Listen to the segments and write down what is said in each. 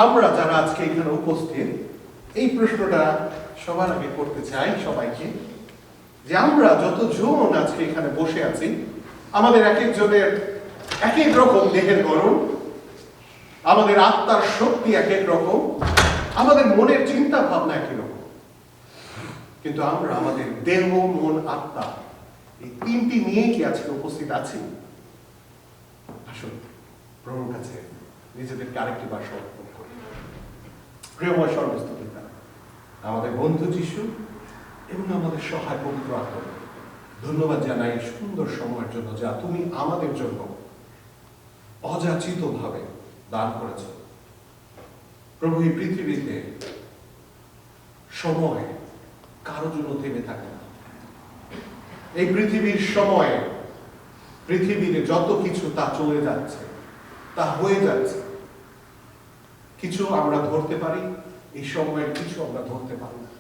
আমরা যারা আজকে এখানে উপস্থিত, এই প্রশ্নটা সবার আগে করতে চাই সবাইকে, যে আমরা যতজন আজকে এখানে বসে আছি, আমাদের এক একজনের এক এক রকম দেহের গড়ন, আমাদের আত্মার শক্তি এক এক রকম, আমাদের মনের চিন্তা ভাবনা একই রকম, কিন্তু আমরা আমাদের দেহ, মন, আত্মা এই তিনটি নিয়ে কি আজকে উপস্থিত আছি? আসুন প্রভুর কাছে নিজেদেরকে আরেকটি বার সমর্পণ করি। প্রিয়ময় সর্বস্থ পিতা, আমাদের বন্ধু যিশু এবং আমাদের সহায় পবিত্র আত্মা, ধন্যবাদ জানাই এই সুন্দর সময়ের জন্য যা তুমি আমাদের জন্য অযাচিত ভাবে দান করেছ। প্রভু, এই পৃথিবীতে সময় কারো জন্য থেমে থাকে না। এই পৃথিবীর সময়ে পৃথিবীর যত কিছু তা চলে যাচ্ছে, তা হয়ে যাচ্ছে। কিছু আমরা ধরতে পারি, এই সময়ের কিছু আমরা ধরতে পারি না।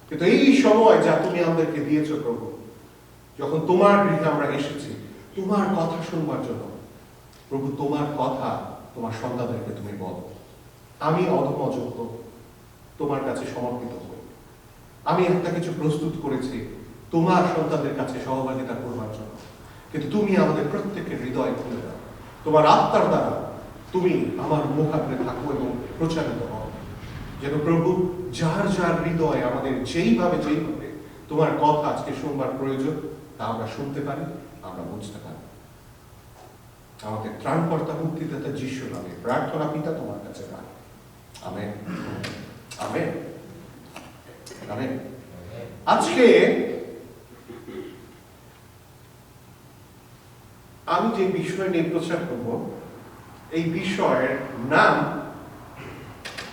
কিন্তু এই সময় যা তুমি আমাদেরকে দিয়েছ প্রভু, যখন তোমার গৃহে আমরা এসেছি তোমার কথা শুনবার জন্য, প্রভু তোমার কথা তোমার সন্তানদেরকে তুমি বলো। আমি অধম অযোগ্য, তোমার কাছে সমর্পিত হই। আমি একটা কিছু প্রস্তুত করেছি তোমার সন্তানদের কাছে সহভাগিতা করবার জন্য, কিন্তু তুমি আমাদের প্রত্যেকের হৃদয় খুলে দাও। তোমার আত্মার দ্বারা তুমি আমার মুখাগ্রে থাকো এবং প্রচারিত হও, যেন প্রভু যার যার হৃদয় আমাদের যেইভাবে তোমার কথা আজকে শুনবার প্রয়োজন তা আমরা শুনতে পারি, আমরা বুঝতে পারি। আমাদের ত্রাণকর্তা মুক্তিদাতা যিশুর নামে প্রার্থনা পিতা তোমার কাছে রাখ। Amen, amen, amen. আজকে আমি যে বিষয় নিয়ে প্রচার করব, এই বিষয়ের নাম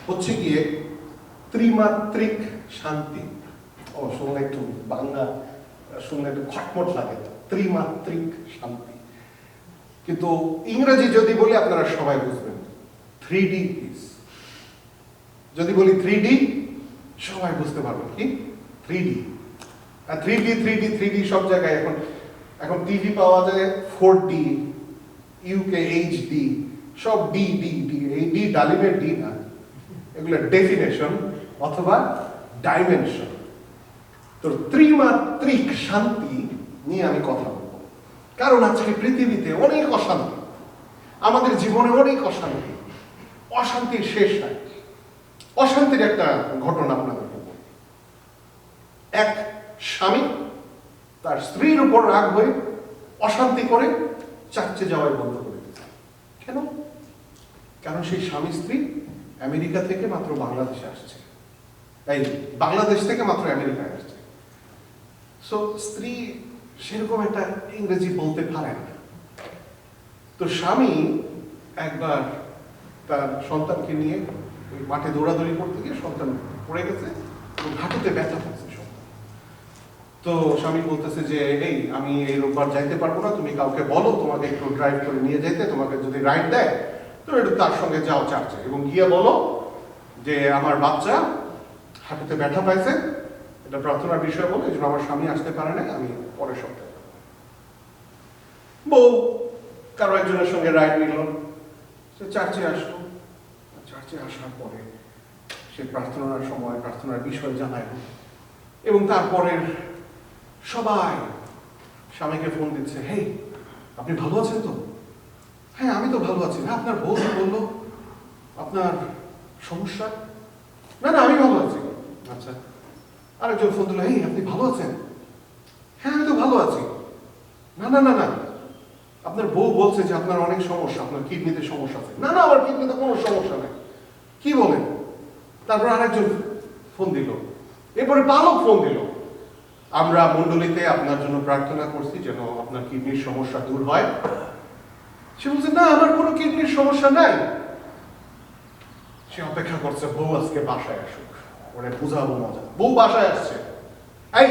হচ্ছে গিয়ে ত্রিমাত্রিক শান্তি। ও শুনলে একটু বাংলা শুনলে একটু খটমট লাগে, ত্রিমাত্রিক শান্তি। কিন্তু ইংরেজি যদি বলি আপনারা সবাই বুঝবেন, 3D পিস। যদি বলি 3D, সবাই বুঝতে পারবেন কি 3D। আর 3D সব জায়গায় এখন টিভি পাওয়া যায় 4D, UK HD, সব ডি। এই ডি ডালিমের ডি না, এগুলো ডেফিনেশন অথবা ডাইমেনশন। তো ত্রিমাত্রিক শান্তি নিয়ে আমি কথা বলবো, কারণ আজকে পৃথিবীতে অনেক অশান্তি, আমাদের জীবনে অনেক অশান্তি, অশান্তির শেষ নাই। অশান্তির একটা ঘটনা আপনাদের বলব। এক স্বামী তার স্ত্রীর উপর রাগ হয়ে অশান্তি করে চার্চে যাওয়াই বন্ধ করে দিয়েছে। কেন? কারণ সেই স্বামী স্ত্রী আমেরিকা থেকে মাত্র বাংলাদেশে আসছে, এই বাংলাদেশ থেকে মাত্র আমেরিকায় আসছে। সো স্ত্রী সেরকম একটা ইংরেজি বলতে পারে না। তো স্বামী একবার তার সন্তানকে নিয়ে ওই মাঠে দৌড়াদৌড়ি করতে গিয়ে সন্তান পড়ে গেছে, হাঁটুতে ব্যথা হয়েছে। তো স্বামী বলতেছে যে এই আমি এই রোববার যাইতে পারবো না, তুমি কাউকে বলো তোমাকে একটু ড্রাইভ করে নিয়ে যেতে, তোমাকে যদি রাইড দেয় তুমি একটু তার সঙ্গে যাও চার্চে, এবং গিয়ে বলো যে আমার বাচ্চা হাঁটুতে ব্যথা পাইছে, এটা প্রার্থনার বিষয় বলে, এই জন্য আমার স্বামী আসতে পারে নাই, আমি পরের সপ্তাহে। বউ কারো একজনের সঙ্গে রাইড নিল, সে চার্চে আসলো। চার্চে আসার পরে সে প্রার্থনার সময় প্রার্থনার বিষয় জানাইল, এবং তারপরের সবাই স্বামীকে ফোন দিচ্ছে, হেই আপনি ভালো আছেন তো? হ্যাঁ আমি তো ভালো আছি। না আপনার বউ বললো আপনার সমস্যা? না না আমি ভালো আছি। আচ্ছা। আরেকজন ফোন দিল, হেই আপনি ভালো আছেন? হ্যাঁ আমি তো ভালো আছি। না না না না আপনার বউ বলছে যে আপনার অনেক সমস্যা, আপনার কিডনিতে সমস্যা আছে। না না আমার কিডনিতে কোনো সমস্যা নেই। কি বলেন? তারপর আরেকজন ফোন দিল, এরপরে বালক ফোন দিল, আমরা মণ্ডলীতে আপনার জন্য প্রার্থনা করছি যেন আপনার কিডনির সমস্যা দূর হয়। সে বলছে না আমার কোনো কিডনির সমস্যা নাই। সে অপেক্ষা করছে বউ আজকে বাসায় আসুক, ওরে বুঝাবো মজা। বউ বাসায় আসছে, এই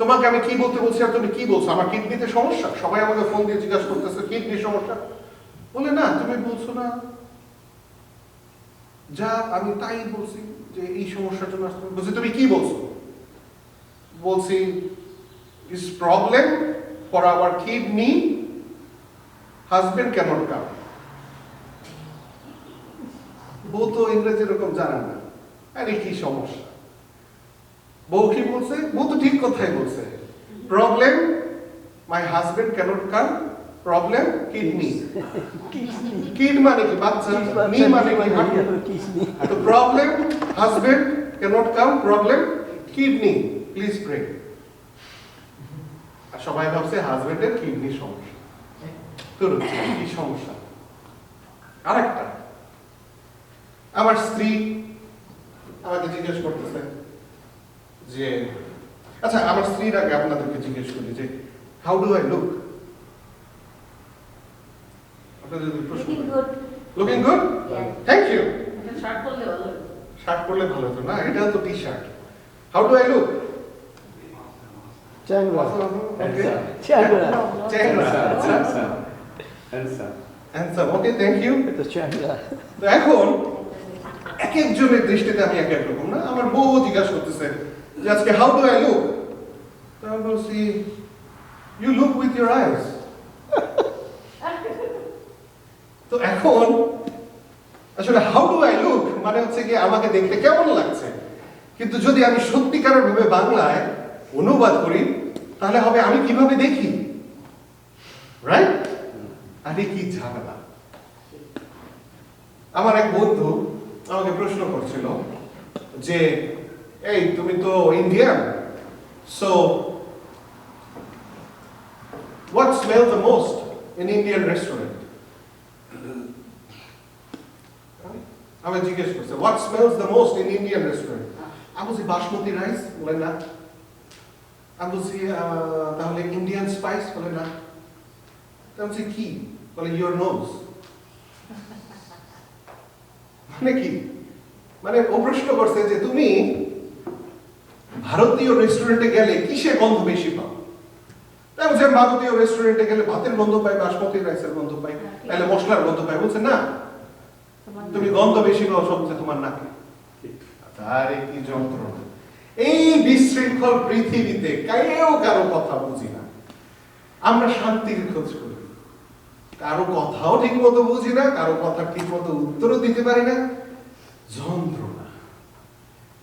তোমাকে আমি কি বলতে বলছি আর তুমি কি বলছো? আমার কিডনিতে সমস্যা? সবাই আমাকে ফোন দিয়ে জিজ্ঞাসা করতেছে কিডনির সমস্যা। বলে না তুমি বলছো না যা আমি তাই বলছি যে এই সমস্যার জন্য আসতে। বলছি তুমি কি বলছো? বলছি is problem for our kidney, husband cannot come. বউ তো ইংরেজি এরকম জানে না, আরে কি সমস্যা। বউ কি বলছে? বউ তো ঠিক কথাই বলছে। Problem, my husband cannot come. Problem, kidney. Kid মানে কি? বাচ্চা। নি মানে কি? তো problem, husband cannot come. Problem, kidney. Please pray. আর সবাই ভাবছে হাজবেন্ডের কিডনি সমস্যা। তোর কি সমস্যা? আরেকটা, আমার স্ত্রী আমাকে জিজ্ঞেস করতেছে যে, আচ্ছা আমার স্ত্রীর আগে আপনাদেরকে জিজ্ঞেস করি যে হাউ ডু আই লুক? আপনাদের প্রশ্ন। Looking good? Thank you. Shirt পরলে ভালো হতো না, এটা তো T shirt. How do I look? চ্যাংড়া। হ্যান্ডসাম। Okay, thank you. এটা চ্যাংড়া। তো এখন এক একজনের দৃষ্টিতে আমি এক এক রকম না। আমার বউ জিজ্ঞাসা করতেছে যে আজকে হাউ ডু আই লুক? তো আমি বলছি you look with your eyes. তো এখন আসলে হাউ ডু আই লুক মানে হচ্ছে কি আমাকে দেখতে কেমন লাগছে, কিন্তু যদি আমি সত্যিকারের ভাবে বাংলায় অনুবাদ করি তাহলে হবে আমি কিভাবে দেখি, রাইট? আরে কি ঝামেলা। আমার এক বন্ধু আমাকে প্রশ্ন করছিল যে এই তুমি তো Indian, so what smell the most in Indian restaurant? আমি জিজ্ঞেস করছি what smells the most in Indian restaurant? আমি বলছি বাসমতি রাইস। বলে না। আমি বলছি তাহলে ইন্ডিয়ান স্পাইস? বলে না। আমি বলছি কি? বলে ইউর নোজ। মানে কি? মানে ও প্রশ্ন করছে যে তুমি ভারতীয় রেস্টুরেন্টে গেলে কিসের গন্ধ বেশি পাও? তাই বলছে ভারতীয় রেস্টুরেন্টে গেলে ভাতের গন্ধ পাই, বাসমতি রাইসের গন্ধ পাই, তাহলে মশলার গন্ধ পাই। বলছে না, তুমি গন্ধ বেশি পাও সবচেয়ে তোমার নাকে। আরে কি যন্ত্রণা। এই বিশৃঙ্খল পৃথিবীতে কেউ কারো কথা বুঝি না। আমরা শান্তির খোঁজ করি, কারো কথাও ঠিক মতো বুঝি না, কারো কথা ঠিক মতো উত্তরও দিতে পারি না। যন্ত্রণা,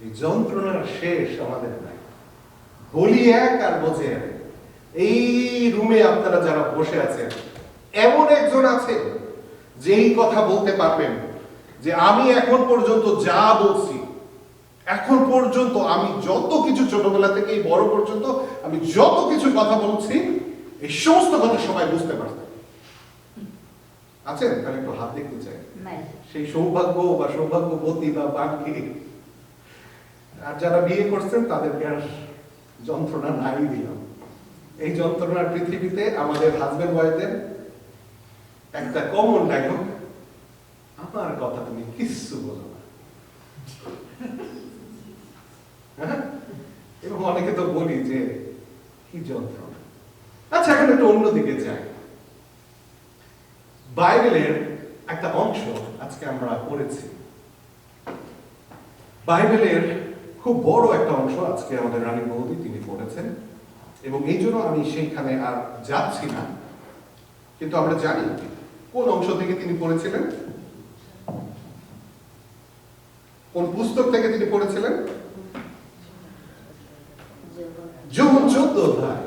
এই যন্ত্রণার শেষ আমাদের নাই। বলি এক আর বোঝে এক। এই রুমে আপনারা যারা বসে আছেন এমন একজন আছে যে এই কথা বলতে পারবেন যে আমি এখন পর্যন্ত যা বলছি, এখন পর্যন্ত আমি যত কিছু ছোটবেলা থেকে এই বড় পর্যন্ত আমি যত কিছু কথা বলছি এই সমস্ত কথা সবাই বুঝতে পারছে। আছেন? তাহলে একটু হাত দেখতে চাই। সেই সৌভাগ্য বা সৌভাগ্যবতী বা বাকি। আর যারা বিয়ে করছেন তাদেরকে আর যন্ত্রণা নাই দিলাম। এই যন্ত্রণার পৃথিবীতে আমাদের হাজবেন্ড ওয়াইফদের একটা কমন ডায়লগ, আমার কথা তুমি কিচ্ছু বোঝো না। এবং অনেকে তো বলি যে কি যন্ত্রণা। আচ্ছা এখন একটু অন্যদিকে যাই। বাইবেলের একটা অংশ আজকে আমরা পড়েছি। বাইবেলের খুব বড় একটা অংশ আজকে আমাদের রানী বৌদি তিনি পড়েছেন, এবং এই জন্য আমি সেইখানে আর যাচ্ছি না। কিন্তু আমরা জানি কোন অংশ থেকে তিনি পড়েছিলেন, কোন পুস্তক থেকে তিনি পড়েছিলেন। যোহন 14 অধ্যায়,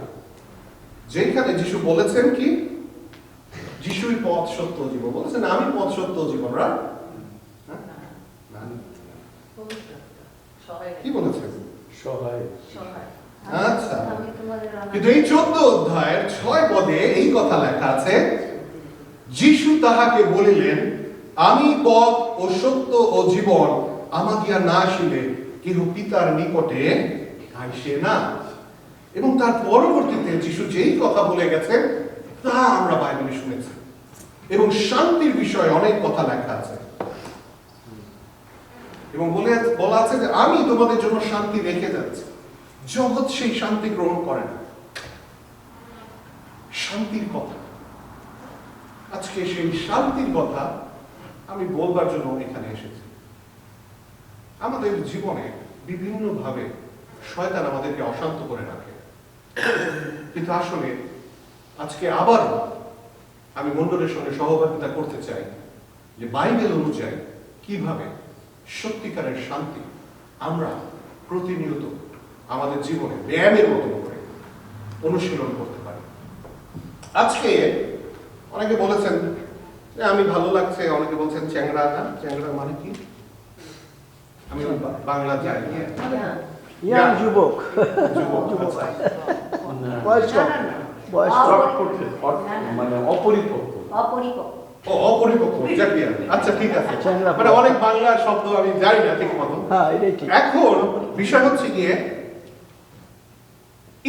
যেখানে যিশু বলেছেন কি যিশুই পথ সত্য জীবন বলেছেন। আমি পথ সত্য জীবন, কি বলেছেন? আচ্ছা, কিন্তু এই 14 অধ্যায়ের 6 পদে এই কথা লেখা আছে, যিশু তাহাকে বলিলেন, আমি পথ ও সত্য ও জীবন, আমাকে আর না আসিলে কেহ পিতার নিকটে আসে না। এবং তার পরবর্তীতে যিশু যেই কথা বলে গেছেন তা আমরা বাইবেলে শুনেছি, এবং শান্তির বিষয়ে অনেক কথা লেখা আছে, এবং বলা আছে যে আমি তোমাদের জন্য শান্তি রেখে যাচ্ছি। জগৎ সেই শান্তি গ্রহণ করে না। শান্তির কথা, আজকে সেই শান্তির কথা আমি বলবার জন্য এখানে এসেছি। আমাদের জীবনে বিভিন্ন ভাবে শয়তান আমাদেরকে অশান্ত করে রাখে, কিন্তু আসলে আজকে আবার আমি মণ্ডলের সঙ্গে সহভাগিতা করতে চাই যে বাইবেল অনুযায়ী কিভাবে সত্যিকারের শান্তি আমরা প্রতিনিয়ত আমাদের জীবনে ব্যায়ামের মতো করে অনুশীলন করতে পারি। আজকে অনেকে বলেছেন যে আমি ভালো লাগছে, অনেকে বলছেন চ্যাংড়া। না, চ্যাংড়া মানে কি? আমি বাংলা জানি যুবক, মানে অপরিপক্ক। আচ্ছা, ঠিক আছে, মানে অনেক বাংলা শব্দ আমি জানি না ঠিক মতো। এখন বিষয় হচ্ছে গিয়ে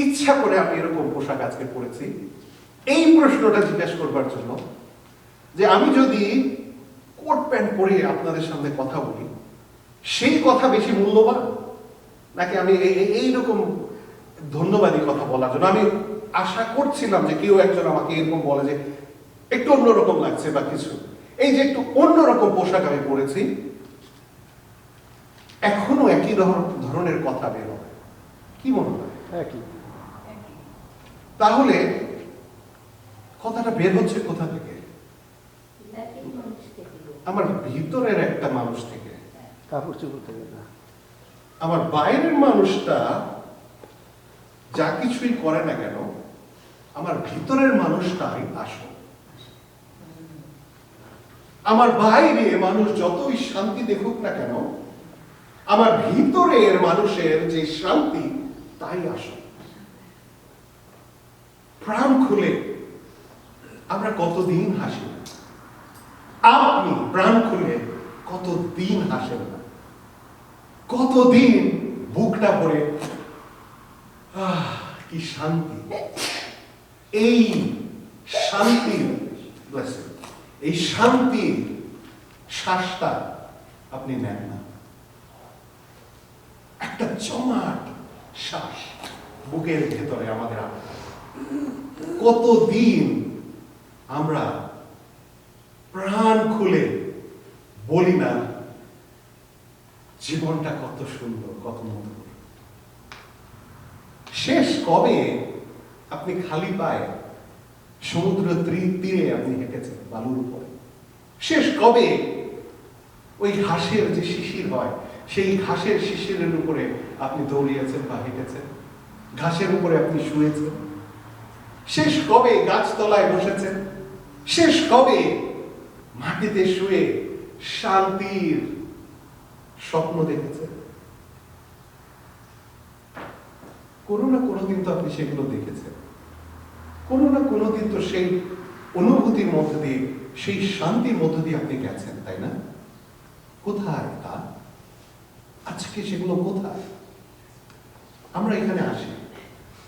ইচ্ছা করে আমি এরকম পোশাক আজকে পরেছি এই প্রশ্নটা জিজ্ঞাসা করবার জন্য যে আমি যদি কোট প্যান্ট পরে আপনাদের সামনে কথা বলি, সেই কথা বেশি মূল্যবান নাকি আমি এইরকম ধন্যবাদী কথা বলার জন্য? আমি আশা করছিলাম যে কেউ একজন আমাকে এরকম বলে যে একটু অন্যরকম লাগছে বা কিছু। এই যে একটু অন্যরকম পোশাক আমি পরেছি, এখনো একই ধরনের কথা বের হবে, কি মনে হয়? তাহলে কথাটা বের হচ্ছে কোথা থেকে? আমার ভিতরের একটা মানুষ থেকে, কাপড় চোপড় থেকে না। আমার বাইরের মানুষটা যা কিছুই করে না কেন, আমার ভিতরের মানুষটাই আসল। আমার বাইরে মানুষ যতই শান্তি দেখুক না কেন, আমার ভিতরের মানুষের যে শান্তি তাই আসল। প্রাণ খুলে আমরা কতদিন হাসি না? আপনি প্রাণ খুলে কতদিন হাসেন না? কতদিন বুকটা ভরে কি শান্তি, এই শান্তির এই শান্তির শ্বাসটা আপনি নেন না? একটা জমাট শ্বাস বুকের ভেতরে আমাদের। কতদিন আমরা প্রাণ খুলে বলি না জীবনটা কত সুন্দর, কত মধুর? শেষ কবে আপনি খালি পায়ে সমুদ্র তীরে আপনি হেঁটেছেন বালুর উপরে? শেষ কবে ওই ঘাসের যে শিশির হয়, সেই ঘাসের শিশিরের উপরে আপনি দৌড়িয়েছেন বা হেঁটেছেন? ঘাসের উপরে আপনি শুয়েছেন? শেষ কবে গাছতলায় বসেছেন? শেষ কবে মাটিতে শুয়ে শান্তির স্বপ্ন দেখেছেন? কোনো না কোনোদিন তো আপনি সেগুলো দেখেছেন, কোনো না কোনোদিন তো সেই অনুভূতির মধ্যে দিয়ে, সেই শান্তির মধ্যে দিয়ে আপনি গেছেন, তাই না? কোথায় তা? আজকে সেগুলো কোথায়? আমরা এখানে আসি,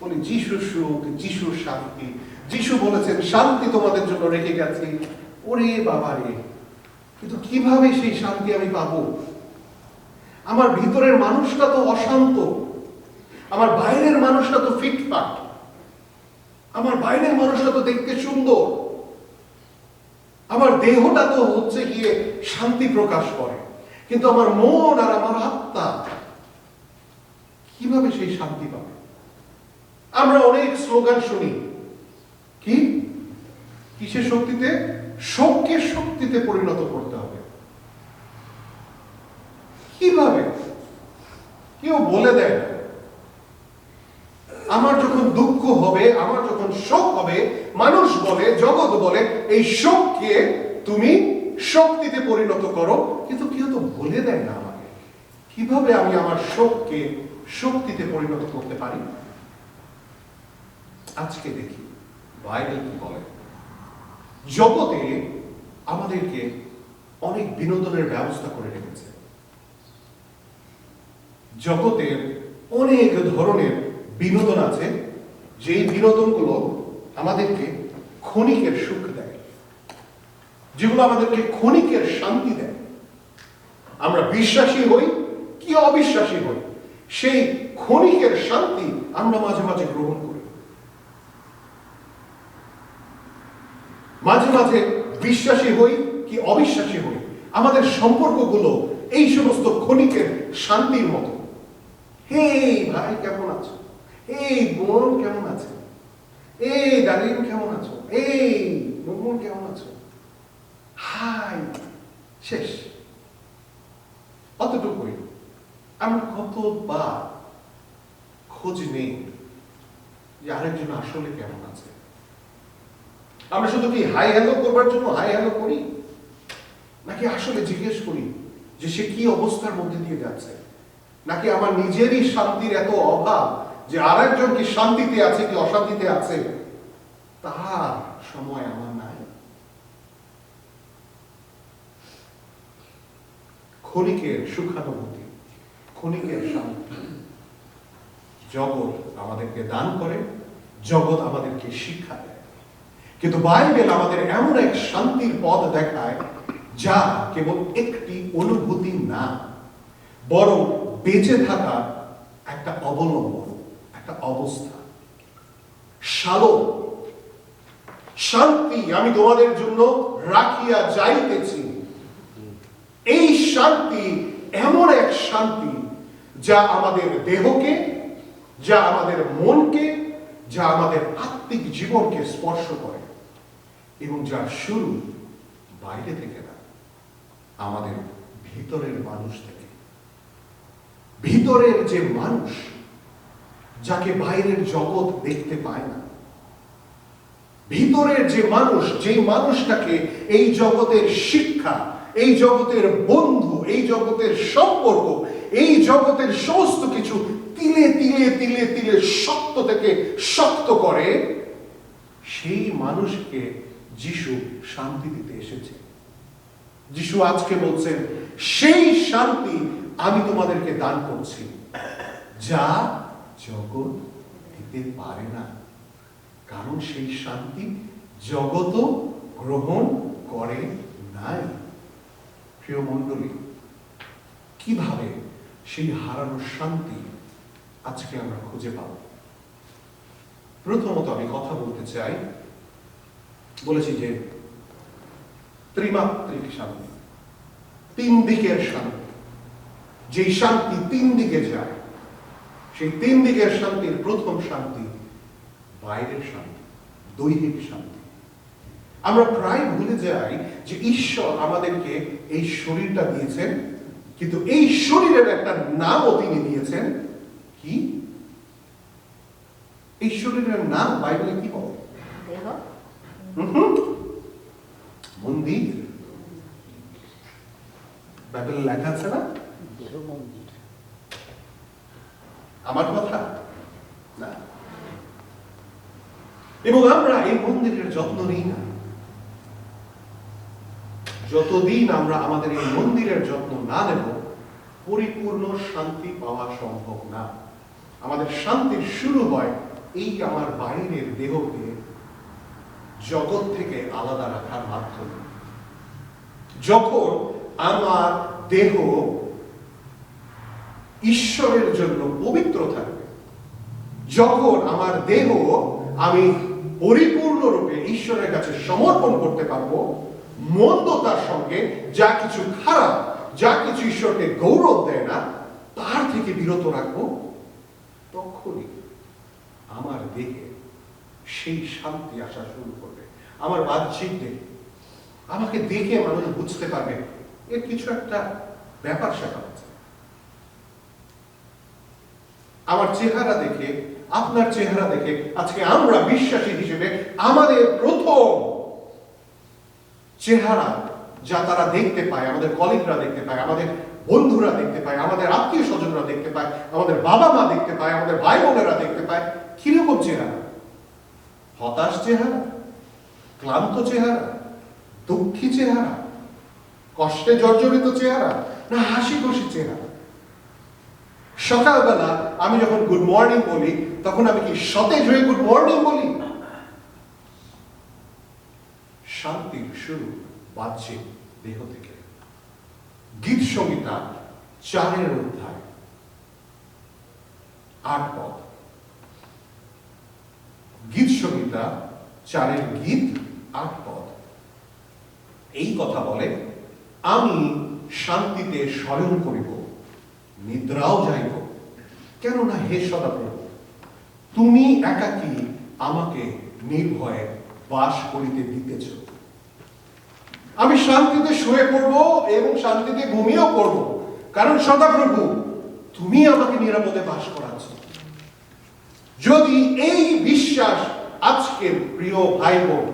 বলি যিশুর সুখ, যিশুর শান্তি, যিশু বলেছেন শান্তি তোমাদের জন্য রেখে গেছি। ওরে বাবা রে, কিন্তু কিভাবে সেই শান্তি আমি পাবো? আমার ভিতরের মানুষটা তো অশান্ত, আমার বাইরের মানুষটা তো ফিটফাট, আমার বাইরের মানুষটা তো দেখতে সুন্দর, আমার দেহটা তো হচ্ছে গিয়ে শান্তি প্রকাশ করে, কিন্তু আমার মন আর আমার আত্মা কিভাবে সেই শান্তি পাবে? আমরা অনেক স্লোগান শুনি, কি কিসের শক্তিতে? শোককে শক্তিতে পরিণত করতে হবে। কিভাবে? কেউ বলে দেয় না। আমার যখন দুঃখ হবে, আমার যখন শোক হবে, মানুষ বলে, জগৎ বলে এই শোককে তুমি শক্তিতে পরিণত করো, কিন্তু কেউ তো বলে দেয় না আমাকে কিভাবে আমি আমার শোককে শক্তিতে পরিণত করতে পারি। আজকে দেখি বাইবেল কি বলে। জগতে আমাদেরকে অনেক বিনোদনের ব্যবস্থা করে রেখেছে। জগতের অনেক ধরনের বিনোদন আছে, যেই বিনোদনগুলো আমাদেরকে ক্ষণিকের সুখ দেয়, যেগুলো আমাদেরকে ক্ষণিকের শান্তি দেয়। আমরা বিশ্বাসী হই কি অবিশ্বাসী হই, সেই ক্ষণিকের শান্তি আমরা মাঝে মাঝে গ্রহণ করি। মাঝে মাঝে বিশ্বাসী হই কি অবিশ্বাসী হই, আমাদের সম্পর্কগুলো এই সমস্ত ক্ষণিকের শান্তির মতো। হে ভাই কেমন আছো? এই বোন কেমন আছে? এই ডালিম কেমন আছো? এই বোন কেমন আছো? হাই, শেষ। খোঁজ নেই যে আরেকজন আসলে কেমন আছে। আমরা শুধু কি হাই হ্যালো করবার জন্য হাই হ্যালো করি, নাকি আসলে জিজ্ঞেস করি যে সে কি অবস্থার মধ্যে দিয়ে যাচ্ছে, নাকি আমার নিজেরই শান্তির এত অভাব যে আরেকজন কি শান্তিতে আছে কি অশান্তিতে আছে তার সময় আমার নাই। ক্ষণিকের সুখানুভূতি, ক্ষণিকের শান্তি জগৎ আমাদেরকে দান করে, জগৎ আমাদেরকে শিক্ষা দেয়। কিন্তু বাইবেল আমাদের এমন এক শান্তির পথ দেখায় যা কেবল একটি অনুভূতি না, বরং বেঁচে থাকার একটা অবলম্বন, একটা অবস্থা। শালোম, শান্তি আমি তোমাদের জন্য রাখিয়া যাইতেছি। এই শান্তি এমন এক শান্তি যা আমাদের দেহকে, যা আমাদের মনকে, যা আমাদের আত্মিক জীবনকে স্পর্শ করে, এবং যার শুরু বাইরে থেকে না, আমাদের ভিতরের মানুষ থেকে। ভিতরের যে মানুষ, যাকে বাইরের জগৎ দেখতে পায় না, ভিতরের যে মানুষ, যেই মানুষটাকে এই জগতের শিক্ষা, এই জগতের বন্ধু, এই জগতের সম্পর্ক, এই জগতের সমস্ত কিছু তিলে তিলে তিলে তিলে শক্ত থেকে শক্ত করে, সেই মানুষকে যিশু শান্তি দিতে এসেছে। যিশু আজকে বলছেন, সেই শান্তি আমি তোমাদেরকে দান করছি যা জগৎ দিতে পারে না, কারণ সেই শান্তি জগৎ গ্রহণ করে নাই। প্রিয় মণ্ডলী, কিভাবে সেই হারানো শান্তি আজকে আমরা খুঁজে পাব? প্রথমত আমি কথা বলতে চাই, বলেছি যে ত্রিমাত্রিক শান্তি, তিন দিকের শান্তি, যেই শান্তি তিন দিকে যায়, সেই তিন দিকের শান্তির প্রথম শান্তি বাইরের শান্তি, দৈহিক শান্তি। আমরা প্রায় ভুলে যাই যে ঈশ্বর আমাদেরকে এই শরীরটা দিয়েছেন, কিন্তু এই শরীরের একটা নামও তিনি দিয়েছেন। কি এই শরীরের নাম বাইবেলে কি বলে? মন্দির। বাইবেলে লেখা আছে না দেহ মন্দির। আমার কথা না। এবং আমরা এই মন্দিরের যত্ন নিই না। যতদিন আমরা আমাদের এই মন্দিরের যত্ন না নেব, পরিপূর্ণ শান্তি পাওয়া সম্ভব না। আমাদের শান্তির শুরু হয় এই আমার বাইরের দেহকে জগৎ থেকে আলাদা রাখার মাধ্যমে। যখন আমার দেহ ঈশ্বরের জন্য পবিত্র থাকবে, যখন আমার দেহ আমি পরিপূর্ণরূপে ঈশ্বরের কাছে সমর্পণ করতে পারবো, মন্দতার সঙ্গে যা কিছু খারাপ, যা কিছু ঈশ্বরকে গৌরব দেয় না, তার থেকে বিরত রাখবো, তখনই আমার দেহে সেই শান্তি আসা শুরু করবে। আমার বাহ্যিক দেহ, আমাকে দেখে মানুষ বুঝতে পারবে এর কিছু একটা ব্যাপার স্যাপার আছে। আমার চেহারা দেখে, আপনার চেহারা দেখে আজকে আমরা বিশ্বাসী হিসেবে আমাদের প্রথম চেহারা যা তারা দেখতে পায়, আমাদের কলিগরা দেখতে পায়, আমাদের বন্ধুরা দেখতে পায়, আমাদের আত্মীয় স্বজনরা দেখতে পায়, আমাদের বাবা মা দেখতে পায়, আমাদের ভাই বোনেরা দেখতে পায়, কিরকম চেহারা? হতাশ চেহারা, ক্লান্ত চেহারা, দুঃখী চেহারা, কষ্টে জর্জরিত চেহারা, না হাসি খুশি চেহারা? সকালবেলা আমি যখন গুড মর্নিং বলি, তখন আমি কি সতেজ হয়ে গুড মর্নিং বলি? শান্তির শুরু বাহ্যিক দেহ থেকে। গীত সংহিতা 4 অধ্যায় 8 পদ। গীত সংহিতা 4 গীত 8 পদ এই কথা বলে, আমি শান্তিতে শয়ন করিব, নিদ্রাও যাইব, কেননা হে সদাপ্রভু, তুমি একাকী আমাকে নির্ভয়ে বাস করিতে দিতেছ। আমি শান্তিতে শুয়ে পড়ব এবং শান্তিতে ঘুমিয়েও পড়ব, কারণ সদাপ্রভু তুমি আমাকে নিরাপদে বাস করাচ্ছ। যদি এই বিশ্বাস আজকে প্রিয় ভাই বোন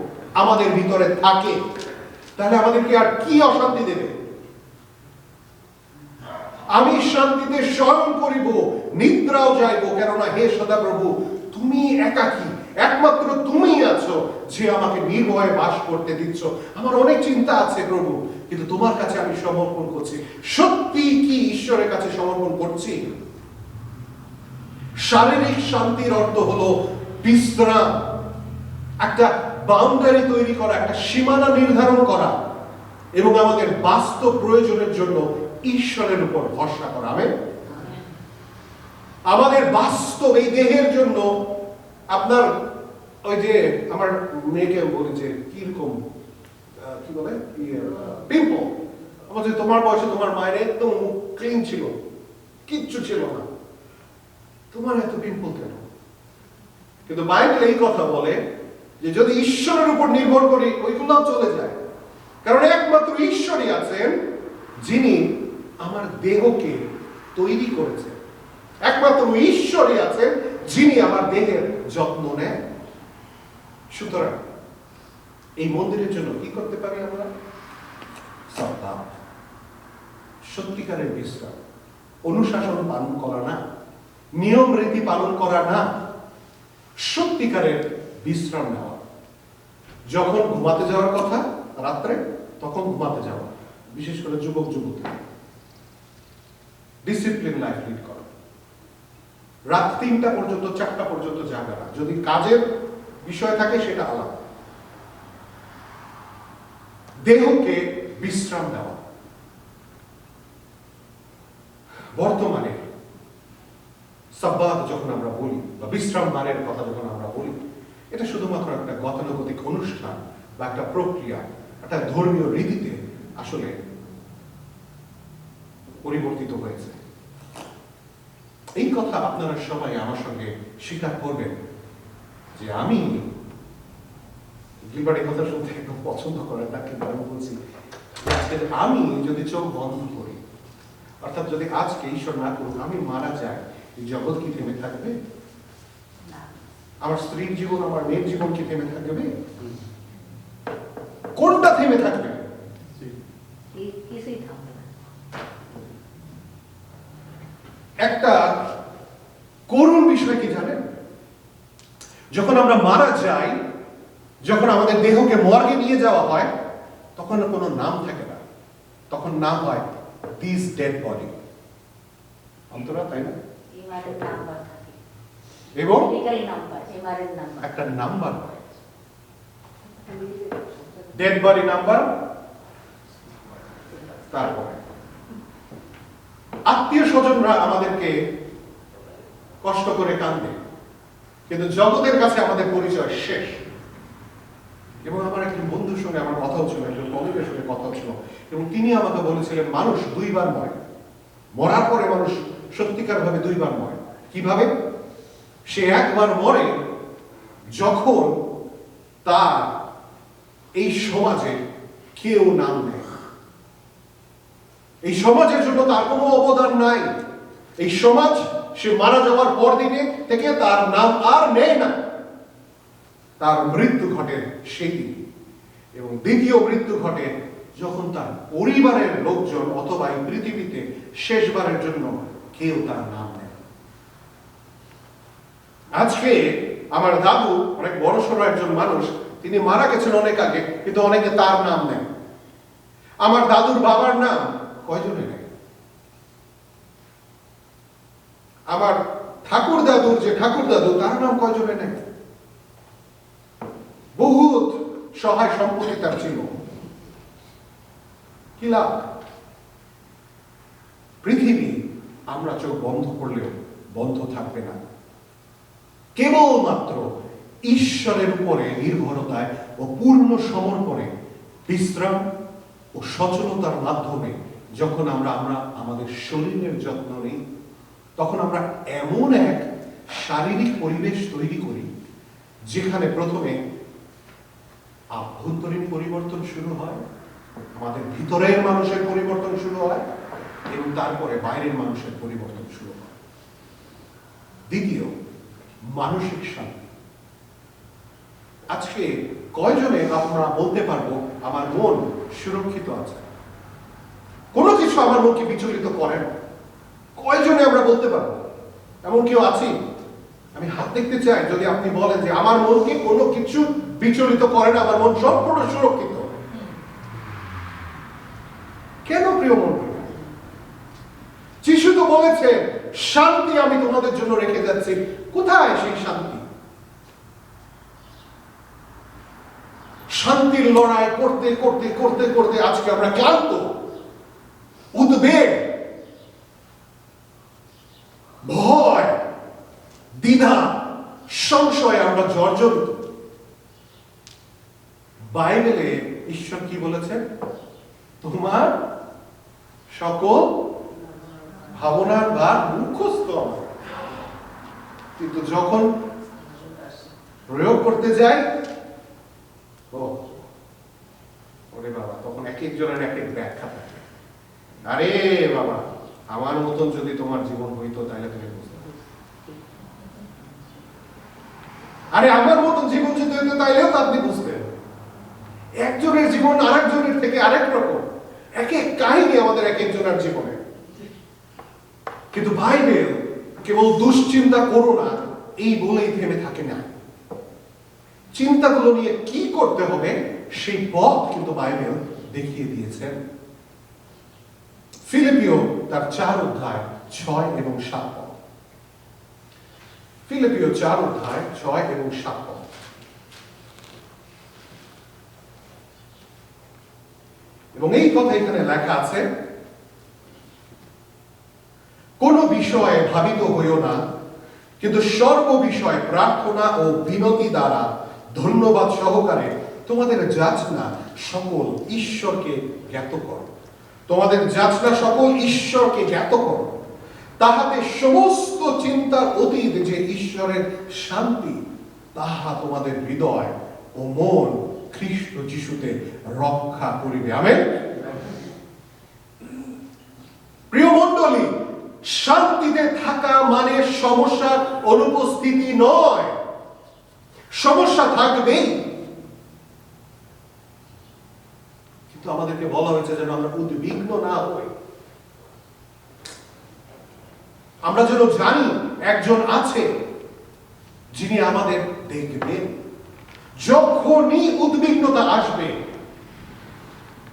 আমাদের ভিতরে থাকে, তাহলে আমাদেরকে আর কি অশান্তি দেবে? আমি শান্তিতে শয়ন করিব, নিদ্রাও যাইব, কেননা হে সদাপ্রভু তুমি একাকী, একমাত্র তুমি আছো যে আমাকে নির্ভয়ে বাস করতে দিচ্ছ। আমার অনেক চিন্তা আছে প্রভু, কিন্তু তোমার কাছে আমি সমর্পণ করছি। সত্যি কি ঈশ্বরের কাছে সমর্পণ করছি? শারীরিক শান্তির অর্থ হলো বিশ্রাম, একটা বাউন্ডারি তৈরি করা, একটা সীমানা নির্ধারণ করা এবং আমাদের বাস্তব প্রয়োজনের জন্য ঈশ্বরের উপর ভরসা করা। আমেন। আমাদের বাস্তব এই দেহের জন্য, আপনার ওই যে আমার মেয়েকে বলি যে কিরকম কি বলে পিম্পল, আমাদের তোমার বয়সে তোমার মায়ের একদম ক্লিন ছিল, কিচ্ছু ছিল না, তোমার এত পিম্পল কেন? কিন্তু বাইবেল এই কথা বলে যে যদি ঈশ্বরের উপর নির্ভর করি ওইগুলো চলে যায়, কারণ একমাত্র ঈশ্বরই আছেন যিনি আমার দেহকে তৈরি করেছেন। একমাত্র ঈশ্বরই আছেন যিনি আমার দেহের যত্ন নেন। সুতরাং এই মন্দিরের জন্য কি করতে পারি আমরা? সপ্তাহ সত্যিকারের বিশ্রাম, অনুশাসন পালন করা না, নিয়ম রীতি পালন করা না, সত্যিকারের বিশ্রাম নেওয়া। যখন ঘুমাতে যাওয়ার কথা রাত্রে, তখন ঘুমাতে যাওয়া, বিশেষ করে যুবক যুবতী, ডিসিপ্লিন লাইফ লিড করা, রাত 3টা পর্যন্ত 4টা পর্যন্ত জাগা না। যদি কাজের বিষয় থাকে সেটা আলাদা। দেহকে বিশ্রাম দেওয়া। বর্তমানে সাব্বাত যখন আমরা বলি বা বিশ্রাম বারের কথা যখন আমরা বলি, এটা শুধুমাত্র একটা গতানুগতিক অনুষ্ঠান বা একটা প্রক্রিয়া, একটা ধর্মীয় রীতিতে আসলে পরিবর্তিত হয়েছে। এই কথা আপনারা সবাই আমার সঙ্গে স্বীকার করবেন যে আমি গিলবার্ট এই কথা শুনতে একদম পছন্দ করেন না, কিন্তু আমি বলছি আমি যদি চোখ বন্ধ করি, অর্থাৎ যদি আজকে ঈশ্বর না করুক আমি মারা যাই, এই জগৎ কি থেমে থাকবে? আমার স্ত্রীর জীবন, আমার মেয়ের জীবন কি থেমে থাকবে? কোনটা থেমে থাকবে? একটা করুণ বিষয় কি জানেন? যখন আমরা মারা যাই, যখন আমাদের দেহকে মর্গে নিয়ে যাওয়া হয়, তখন কোনো নাম থাকে না, তখন নাম হয় দিস ডেড বডি। অন্তরা, তাই না? এবং একটা নাম্বার হয়, ডেড বডি নাম্বার। তারপরে আত্মীয় স্বজনরা আমাদেরকে কষ্ট করে কাঁদে, কিন্তু জগতের কাছে আমাদের পরিচয় শেষ। এবং আমার একজন বন্ধুর সঙ্গে আমার কথা হচ্ছিল, একজন কলিগের সঙ্গে কথা হচ্ছিল, এবং তিনি আমাকে বলেছিলেন মানুষ 2 বার মরে, মরার পরে মানুষ সত্যিকার ভাবে 2 বার মরে। কিভাবে? সে একবার মরে যখন তার এই সমাজে কেউ নাম নেয়, এই সমাজের জন্য তার কোনো অবদান নাই, এই সমাজ সে মারা যাওয়ার পর দিনে থেকে তার নাম আর নেয় না, তার মৃত্যু ঘটে সেই দিন। এবং দ্বিতীয় মৃত্যু ঘটে যখন তার পরিবারের লোকজন অথবা এই পৃথিবীতে শেষবারের জন্য কেউ তার নাম নেয়। আজকে আমার দাদু অনেক বড়সড় একজন মানুষ, তিনি মারা গেছেন অনেক আগে, কিন্তু অনেকে তার নাম নেয়। আমার দাদুর বাবার নাম কয়জনে নেয়? আমার ঠাকুর দাদুর যে ঠাকুর দাদু, তার নাম কয়জনে নেয়? বহুত সহায় সম্পত্তি তার ছিল, কি লাভ? পৃথিবী আমরা চোখ বন্ধ করলেও বন্ধ থাকবে না। কেবলমাত্র ঈশ্বরের উপরে নির্ভরতায় ও পূর্ণ সমর্পণে, বিশ্রাম ও সচলতার মাধ্যমে যখন আমরা আমাদের শরীরের যত্ন নিই, তখন আমরা এমন এক শারীরিক পরিবেশ তৈরি করি যেখানে প্রথমে আভ্যন্তরীণ পরিবর্তন শুরু হয়, আমাদের ভিতরের মানুষের পরিবর্তন শুরু হয়, এবং তারপরে বাইরের মানুষের পরিবর্তন শুরু হয়। দ্বিতীয়, মানসিক শান্তি। আজকে কয়জনে আমরা বলতে পারবো আমার মন সুরক্ষিত আছে, কোনো কিছু আমার মনকে বিচলিত করে না? কয়জনে আমরা বলতে পারবো? এমন কেউ আছি? আমি হাত দেখতে চাই যদি আপনি বলেন যে আমার মনকে কোনো কিছু বিচলিত করে না, আমার মন সম্পূর্ণ সুরক্ষিত। কেন প্রিয় মন? যিশু তো বলেছে শান্তি আমি তোমাদের জন্য রেখে যাচ্ছি। কোথায় সেই শান্তি? শান্তির লড়াই করতে করতে করতে করতে আজকে আমরা ক্লান্ত, উদ্বেগ, ভয়, দ্বিধা, সংশয়ে আমরা জর্জরিত। বাইবেলে ঈশ্বর কি বলেছেন? তোমার সকল ভাবনার ভার মুখস্থ আমার। কিন্তু যখন প্রয়োগ করতে যাই, ওরে বাবা, তখন এক একজনের এক এক ব্যাখ্যা থাকে। আরে বাবা, আমার মতন যদি তোমার জীবন হইতো তাহলে তুমি বুঝতে পারবে। আরে আমার মতন জীবন যদি হইতো তাইলেও তো আপনি বুঝতেন। একজনের জীবন আরেকজনের থেকে আরেক রকম, এক এক কাহিনী আমাদের এক একজনের জীবনে। কিন্তু বাইবেল কেবল দুশ্চিন্তা করো না এই বলেই থেমে থাকে না। চিন্তাগুলো নিয়ে কি করতে হবে সেই পথ কিন্তু বাইবেল দেখিয়ে দিয়েছেন। ফিলিপিও তার 4 অধ্যায় 6 এবং 7 পদ। ফিলিপিও 4 অধ্যায় 6 এবং 7 পদ। এবং এই কথা এখানে লেখা আছে, কোন বিষয়ে ভাবিত হইও না, কিন্তু সর্ব বিষয়ে প্রার্থনা ও বিনতি দ্বারা ধন্যবাদ সহকারে তোমাদের যাচনা সকল ঈশ্বরকে জ্ঞাত করো। তোমাদের যাচনা সকল ঈশ্বরকে জ্ঞাত করো, তাহাতে সমস্ত চিন্তার অতীত যে ঈশ্বরের শান্তি, তাহা তোমাদের হৃদয় ও মন খ্রিস্ট যিশুতে রক্ষা করিবে। আমেন। প্রিয় মণ্ডলী, শান্তিতে থাকা মানে সমস্যার অনুপস্থিতি নয়। সমস্যা থাকবেই, কিন্তু আমাদেরকে বলা হয়েছে যেন আমরা উদ্বিগ্ন না হই। আমরা যেন জানি একজন আছে যিনি আমাদের দেখবেন। যখনই উদ্বিগ্নতা আসবে,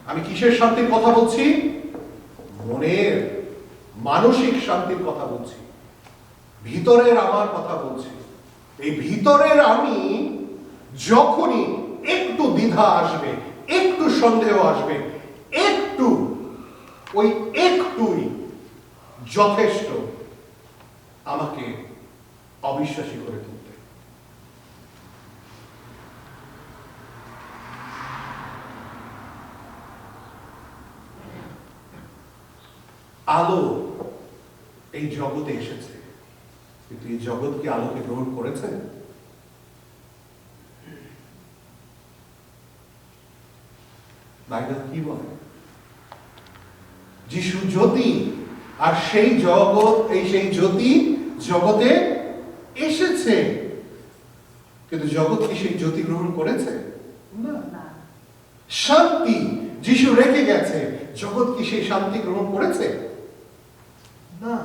আমি কিসের শান্তির কথা বলছি? মনের মানসিক শান্তির কথা বলছি, ভিতরের আমার কথা বলছি। এই ভিতরের আমি যখনই একটু দ্বিধা আসবে, একটু সন্দেহ আসবে, একটু, ওই একটুই যথেষ্ট আমাকে অবিশ্বাসী করে তুলতে। আলো এই জগতে এসেছে, কিন্তু এই জগৎ কি আলোকে গ্রহণ করেছে? বাইবেল কি বলে? যিশু জ্যোতি, আর সেই জগৎ, সেই জ্যোতি জগতে এসেছে, কিন্তু জগৎ কি সেই জ্যোতি গ্রহণ করেছে? না। শান্তি যিশু রেখে গেছে, জগৎ কি সেই শান্তি গ্রহণ করেছে? না।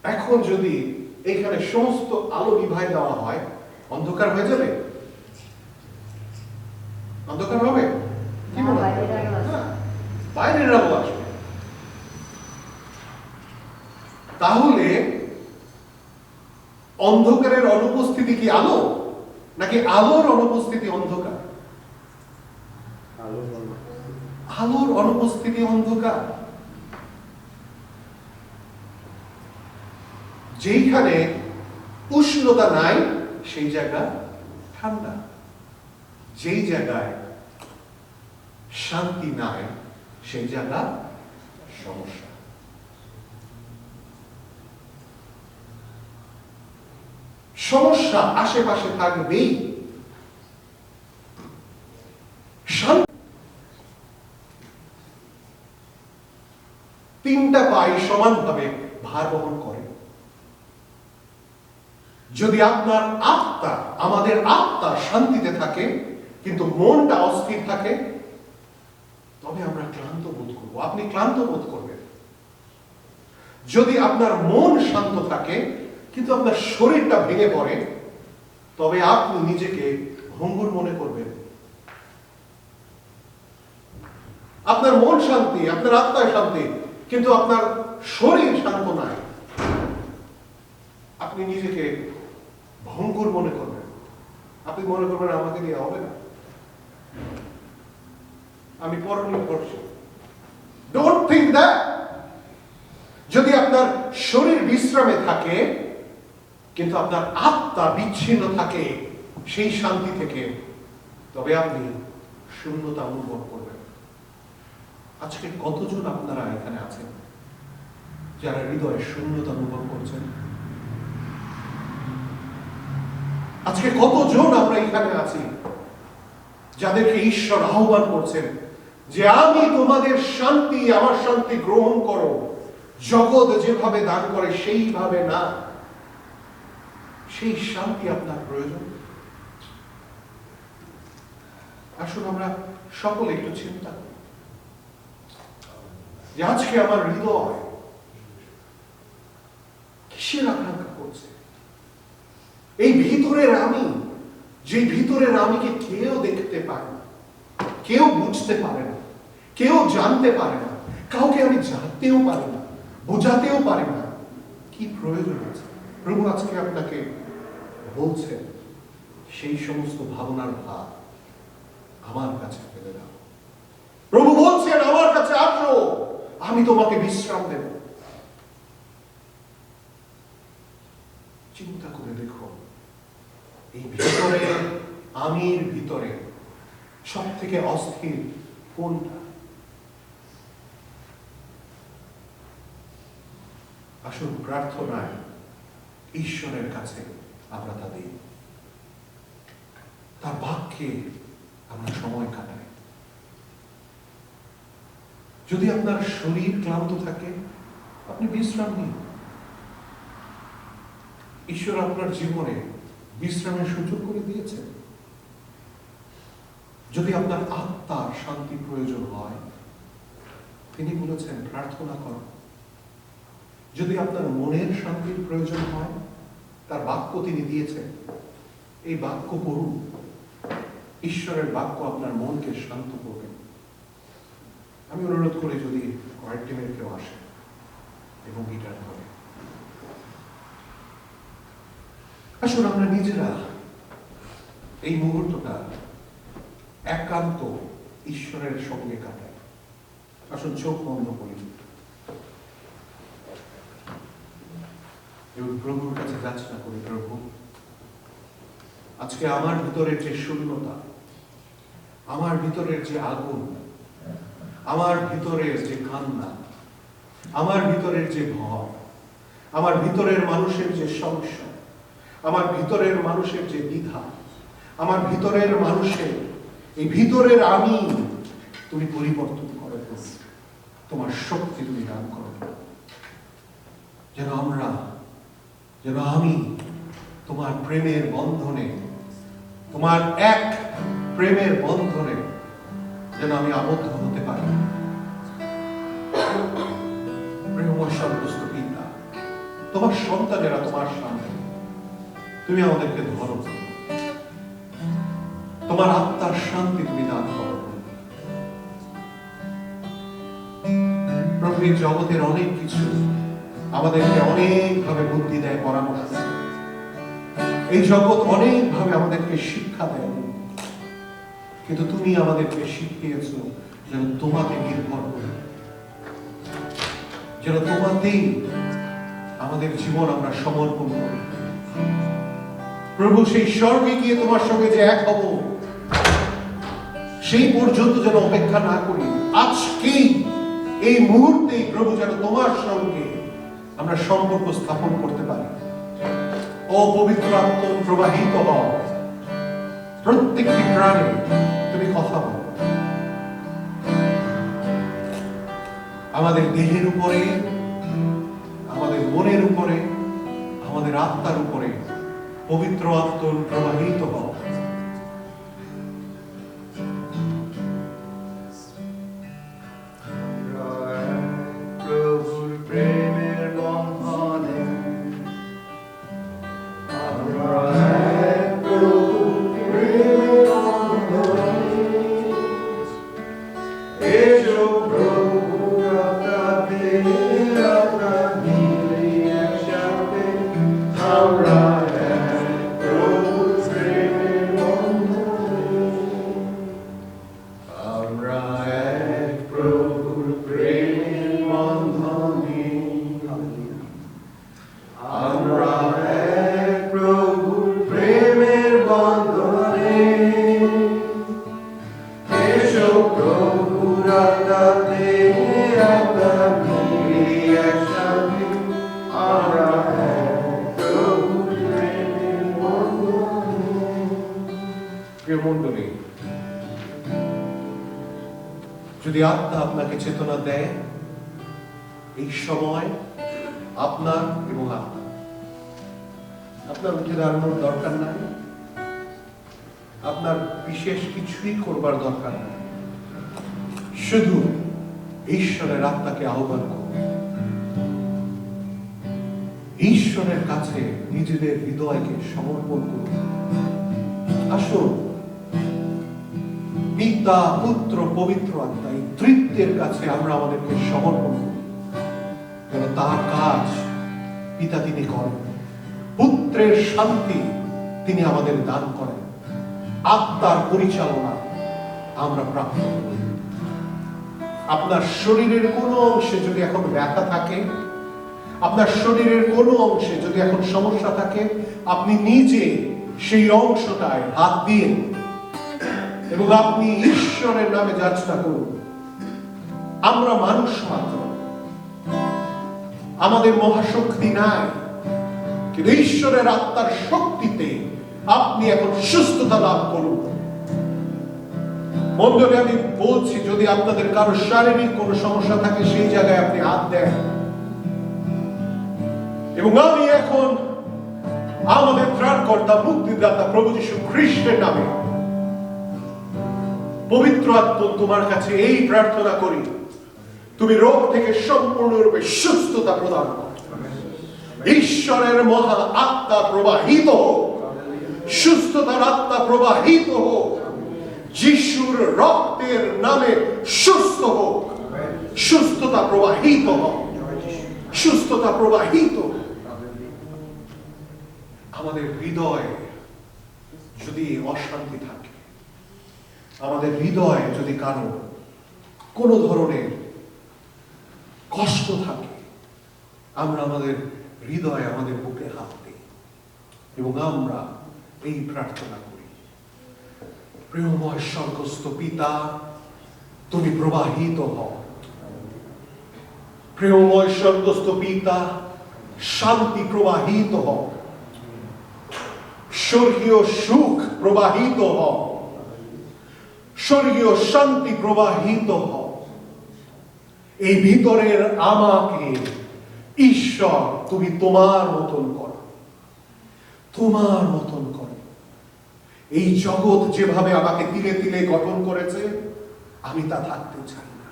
এখন যদি এখানে সমস্ত আলো নিভাই দেওয়া হয়, অন্ধকার হয়ে যাবে? অন্ধকার হবে? কি মনে হয়? বাইরের আলো আসবে। তাহলে অন্ধকারের অনুপস্থিতি কি আলো, নাকি আলোর অনুপস্থিতি অন্ধকার? আলোর অনুপস্থিতি অন্ধকার। যেইখানে উষ্ণতা নাই সেই জায়গা ঠান্ডা, যেই জায়গায় শান্তি নাই সেই জায়গা সমস্যা। সমস্যা আশেপাশে থাকবেই। তিনটা পাই সমানভাবে ভার বহন করে। যদি আপনার আত্মা, আমাদের আত্মা শান্তিতে থাকে কিন্তু মনটা অস্থির থাকে, তবে আমরা ক্লান্ত বোধ করব। আপনি ক্লান্ত বোধ করবেন। যদি আপনার মন শান্ত থাকে কিন্তু আপনার শরীরটা ভেঙে পড়ে, তবে আপনি নিজেকে ভঙ্গুর মনে করবেন। আপনার মন শান্তি, আপনার আত্মায় শান্তি, কিন্তু আপনার শরীর শান্ত নাই, আপনি নিজেকে ভঙ্গুর মনে করবেন। আপনি মনে করবেন আমাকে দিয়ে হবে না, আমি পরনির্ভরশীল। Don't think that. যদি আপনার শরীর বিশ্রামে থাকে কিন্তু আপনার আত্মা বিচ্ছিন্ন থাকে সেই শান্তি থেকে, তবে আপনি শূন্যতা অনুভব করবেন। আজকে কতজন আপনারা এখানে আছেন যারা হৃদয়ে শূন্যতা অনুভব করছেন? আজকে কতজন আমরা এখানে আছি যাদেরকে ঈশ্বর আহ্বান করছেন যে আমি তোমাদের শান্তি, আমার শান্তি গ্রহণ করো। জগৎ যেভাবে দান করে সেইভাবে না, সেই শান্তি আপনার প্রয়োজন। আসুন আমরা সকলে একটু চিন্তা করি যে আজকে আমার হৃদয় কিসের আকাঙ্ক্ষা করছে? এই ভিতরের আমি, যে ভিতরের আমিকে কেউ দেখতে পারে না, কেউ বুঝতে পারে না, কেউ জানতে পারে না, কাউকে আমি জানতেও পারি না, বোঝাতেও পারি না, কি প্রয়োজন আছে? প্রভু আজকে আপনাকে বলছেন সেই সমস্ত ভাবনার ভাব আমার কাছে ফেলে দাও। প্রভু বলছেন আমার কাছে আসো, আমি তোমাকে বিশ্রাম দেব। চিন্তা করে দেখো, এই ভিতরে, আমির ভিতরে সব থেকে অস্থির কোনটা? আসুন প্রার্থনায় ঈশ্বরের কাছে আমরা তা দিই, তার বাক্যে আমরা সময় কাটাই। যদি আপনার শরীর ক্লান্ত থাকে, আপনি বিশ্রাম নিন। ঈশ্বর আপনার জীবনে বিশ্রামের সুযোগ করে দিয়েছেন। যদি আপনার আত্মার শান্তি প্রয়োজন হয়, তিনি বলেছেন প্রার্থনা করো। যদি আপনার মনের শান্তির প্রয়োজন হয়, তার বাক্য তিনি দিয়েছেন, এই বাক্য পড়ুন। ঈশ্বরের বাক্য আপনার মনকে শান্ত করবে। আমি অনুরোধ করি যদি কয়েক টিমের কেউ আসে এবং গিটার ধরে, আসুন আমরা নিজেরা এই মুহূর্তটা একান্ত ঈশ্বরের সঙ্গে কাটাই। আসুন চোখ বন্ধ করি এবং প্রভুর কাছে যাচনা করি, প্রভু আজকে আমার ভিতরের যে শূন্যতা, আমার ভিতরের যে আগুন, আমার ভিতরের যে কান্না, আমার ভিতরের যে ভয়, আমার ভিতরের মানুষের যে সমস্যা, আমার ভিতরের মানুষের যে দ্বিধা, আমার ভিতরের মানুষের এই ভিতরের আমি তুমি পরিবর্তন করো, তোমার শক্তি তুমি দান করো, যেন আমি তোমার প্রেমের বন্ধনে, তোমার এক প্রেমের বন্ধনে যেন আমি আবদ্ধ হতে পারি। প্রেমময় সর্বস্ত পিতা, তোমার সন্তানেরা তোমার সামনে, তুমি আমাদেরকে ধরো, তোমার আত্মার শান্তি তুমি দান করো। প্রভু এই জগতের অনেক কিছু আমাদেরকে অনেকভাবে বুদ্ধি দেয়, পরামর্শ দেয়। এই জগৎ অনেকভাবে আমাদেরকে শিক্ষা দেয়, কিন্তু তুমি আমাদেরকে শিখিয়েছ যেন তোমাকে নির্ভর করি, যেন তোমাতেই আমাদের জীবন আমরা সমর্পণ করি। প্রভু সেই স্বর্গে গিয়ে তোমার সঙ্গে যে এক হব, সেই পর্যন্ত যেন অপেক্ষা না করি, আজকেই এই মুহূর্তেই প্রভু যেন তোমার সঙ্গে আমরা সম্পর্ক স্থাপন করতে পারি। ও পবিত্র আত্মা প্রবাহিত হও, প্রত্যেকটি প্রাণে তুমি কথা বলো, আমাদের দেহের উপরে, আমাদের মনের উপরে, আমাদের আত্মার উপরে পবিত্র আত্মন প্রবাহিত হও। প্রভুর প্রেমের বন্ধনে আমরা এক, প্রভুর প্রেমের বন্ধনে এসো প্রভু রাতে রাতা মিলে একসাথে আমরা এক, প্রভুর প্রেমের বন্ধনে আমরা এক, প্রভুর প্রেমের বন্ধনে আমরা এক, প্রভুর প্রেমের বন্ধনে এসো প্রভু রাতে রাতা মিলে একসাথে আমরা এক, প্রভুর প্রেমের বন্ধনে। প্রিয় মণ্ডলী, যদি আত্মা আপনাকে চেতনা দেয়, এই সময় আপনার এবং আপনার উঠে দাঁড়ানোর দরকার নাই, আপনার বিশেষ কিছুই করবার দরকার নাই, শুধু ঈশ্বরের আত্মাকে আহ্বান করুন। ঈশ্বরের কাছে নিজেদের হৃদয়কে সমর্পণ করুন। আসুন, পিতা, পুত্র, পবিত্র আত্মা এই তৃতীয়ের কাছে আমরা আমাদেরকে সমর্পণ করি। কেন তার কাজ পিতা তিনি করেন, পুত্রের শান্তি তিনি আমাদের দান করেন, আত্মার পরিচালনা আমরা প্রাপ্ত করি। আপনার শরীরের কোনো অংশে যদি এখন ব্যথা থাকে, আপনার শরীরের কোনো অংশে যদি এখন সমস্যা থাকে, আপনি নিজে সেই অংশটায় হাত দিয়ে এবং আপনি ঈশ্বরের নামে যাচনা করুন। আমরা মানুষ মাত্র, আমাদের মহাশক্তি নাই, কিন্তু ঈশ্বরের আত্মার শক্তিতে আপনি এখন সুস্থতা লাভ করুন। মণ্ডলী, আমি বলছি, যদি আপনাদের কারো শারীরিক কোনো সমস্যা থাকে, সেই জায়গায় আপনি হাত দেন। এবং আমি এখন আমাদের ত্রাণকর্তা, মুক্তিদাতা প্রভু যীশু খ্রিস্টের নামে পবিত্র আত্মা তোমার কাছে এই প্রার্থনা করি, তুমি রোগ থেকে সম্পূর্ণরূপে সুস্থতা প্রদান করো। ঈশ্বরের মহা আত্মা প্রবাহিত হোক, সুস্থতার আত্মা প্রবাহিত হোক, যিশুর রক্তের নামে সুস্থ হোক, সুস্থতা প্রবাহিত হোক, সুস্থতা প্রবাহিত। আমাদের হৃদয়ে যদি অশান্তি থাকে, আমাদের হৃদয়ে যদি কারো কোনো ধরনের কষ্ট থাকে, আমরা আমাদের হৃদয়ে, আমাদের বুকে হাত দিই এবং আমরা এই প্রার্থনা করি। প্রেমময় স্বর্গস্থ পিতা, তুমি প্রবাহিত হও। প্রেমময় স্বর্গস্থ পিতা, শান্তি প্রবাহিত হও, স্বর্গীয় সুখ প্রবাহিত হও, স্বর্গীয় শান্তি প্রবাহিত হও। এই ভিতরের আমাকে ঈশ্বর তুমি তোমার মতন করো, তোমার মতন করো। এই জগৎ যেভাবে আমাকে তিলে তিলে গঠন করেছে, আমি তা থাকতে চাই না।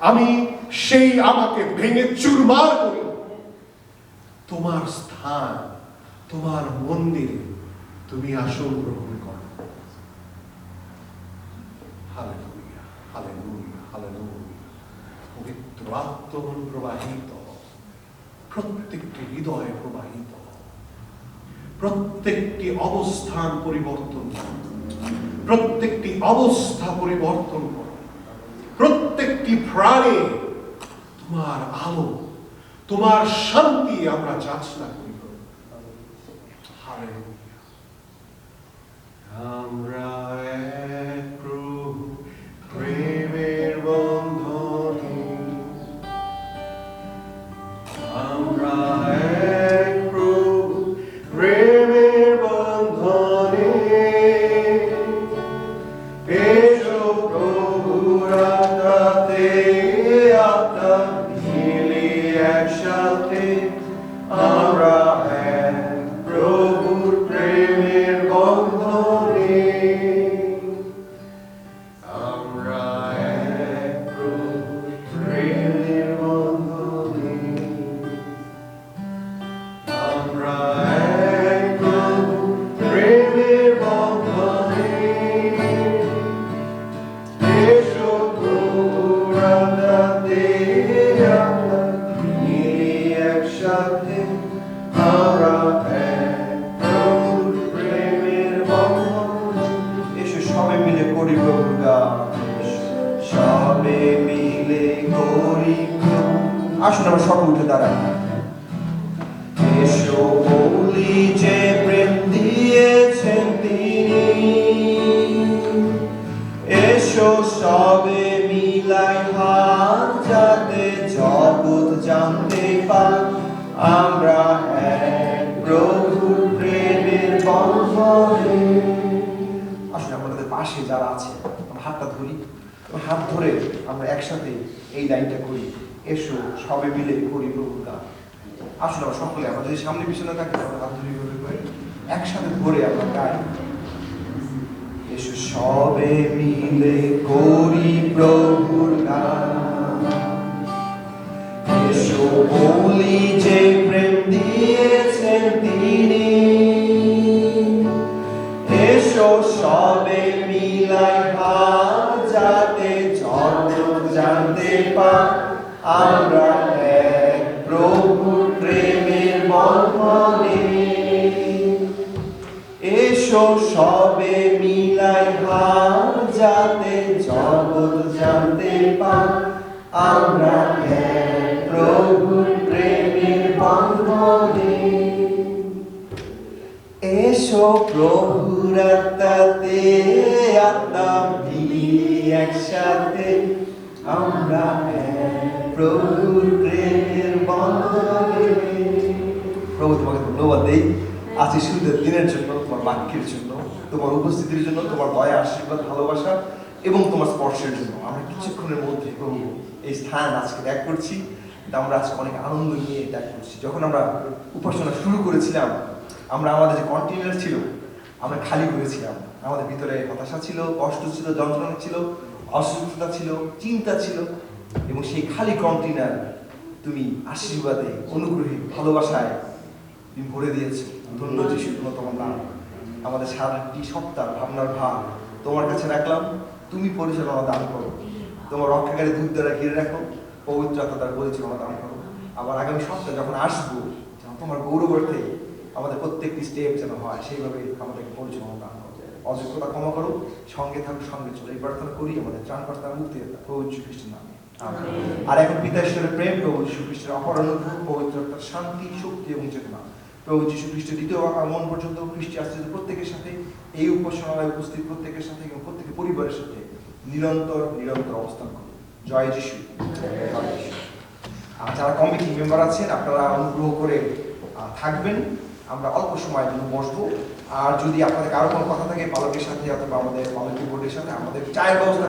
আমি সেই আমাকে ভেঙে চুরমার করি। তোমার স্থান, তোমার মন্দিরে তুমি আসন গ্রহণ করো। Hallelujah, hallelujah, hallelujah. পবিত্র আত্মা প্রবাহিত হও, প্রত্যেকটি হৃদয়ে প্রবাহিত হও, প্রত্যেকটি অবস্থান পরিবর্তন করো, প্রত্যেকটি অবস্থা পরিবর্তন করো, প্রত্যেকটি প্রাণে তোমার আলো, তোমার শান্তি আমরা যাচনা করি। হালেলুয়া। আমরা এক প্রভু প্রেমের বন্ধনে, আমরা এক প্রভু প্রেমের বন্ধনে, এসো প্রভু রাতে আত্মা মিলে একসাথে আমরা এক প্রভুর আসুন আমরা সকল উঠে দাঁড়াই। এসো বলি যে প্রেম দিয়েছেন তিনি, এসো সবে মিলাই হাত যাতে জগৎ জানতে পার আমরা এক প্রভুর প্রেমের বন্ধনে। আসলে আমাদের পাশে যারা আছে আমরা হাতটা ধরি, হাত ধরে আমরা একসাথে এই লাইনটা করি, এসো সবে মিলে করি প্রভুর গান। আসলে আমরা সকলে আমরা যদি সামনে পিছনে থাকি আমরা হাত ধরে করে একসাথে ধরে আমরা গাই, এসো সবে মিলে করি প্রভুর গান। এসো বলি যে প্রেম দিয়েছেন তিনি, এসো সবে মিলাই হাত যাতে জগৎ জানতে পার আমরা এক প্রভুর প্রেমের বন্ধনে। এসো সবে মিলাই হাত যাতে জগৎ জানতে পার আমরা এক প্রভুর প্রেমের বন্ধনে। এসো প্রভুর আত্মাতে আত্মা মিলিয়ে একসাথে আমরা এক প্রভুর প্রেমের বন্ধনে। প্রভু তোমাকে ধন্যবাদ দেই আজকে সুন্দর দিনের জন্য, তোমার বাক্যের জন্য, তোমার উপস্থিতির জন্য, তোমার দয়া, আশীর্বাদ, ভালোবাসা এবং তোমার স্পর্শের জন্য। আমরা কিছুক্ষণের মধ্যে প্রভু এই স্থান আজকে ত্যাগ করছি। আমরা আজকে অনেক আনন্দ নিয়ে ত্যাগ করছি। যখন আমরা উপাসনা শুরু করেছিলাম আমরা আমাদের যে কন্টেনার ছিল আমরা খালি করেছিলাম। আমাদের ভিতরে হতাশা ছিল, কষ্ট ছিল, যন্ত্রণা ছিল, অসুস্থতা ছিল, চিন্তা ছিল, এবং সেই খালি কন্টেনার তুমি আশীর্বাদে, অনুগ্রহে, ভালোবাসায় তুমি ভরে দিয়েছো। ধন্য যিশু, তোমার নাম। আমাদের সারাটি সপ্তাহ ভাবনার ভাব তোমার কাছে রাখলাম, তুমি পরিচালনা দান করো, তোমার রক্ষাকারী দূত দ্বারা ঘিরে রাখো, পবিত্রতা দ্বারা পরিচালনা দান করো। আবার আগামী সপ্তাহে যখন আসবো তোমার গৌরবার্থে আমাদের প্রত্যেকটি স্টেপ যেন হয় সেইভাবে আমাদেরকে পরিচালনা দান করো। অযোগ্যতা ক্ষমা করো, সঙ্গে থাকো, সঙ্গে চলো। এই প্রার্থনা করি আমাদের ত্রাণকর্তা মুক্তিদাতা প্রভু যীশু খ্রিস্টের নামে। আর এখন পিতা ঈশ্বরের প্রেম, প্রভু যীশু খ্রিস্টের অপর অনুগ্রহ, পবিত্রতার শান্তি, শক্তি এবং চেতনা প্রভু যীশু খ্রিস্টের দ্বিতীয় আগমন পর্যন্ত খ্রিস্টি আশ্রিত প্রত্যেকের সাথে, এই উপাসনালয়ে উপস্থিত প্রত্যেকের সাথে এবং প্রত্যেকের পরিবারের সাথে নিরন্তর নিরন্তর অবস্থান করুন। জয় যিশু, জয় যিশু। আর যারা কমিটি মেম্বার আছেন আপনারা অনুগ্রহ করে থাকবেন, আমরা অল্প সময়ের জন্য বসবো। আর যদি আপনাদের কারো কোনো কথা থাকে পালকের সাথে অথবা আমাদের পালকি বোর্ডের সাথে, আমাদের চায়ের ব্যবস্থা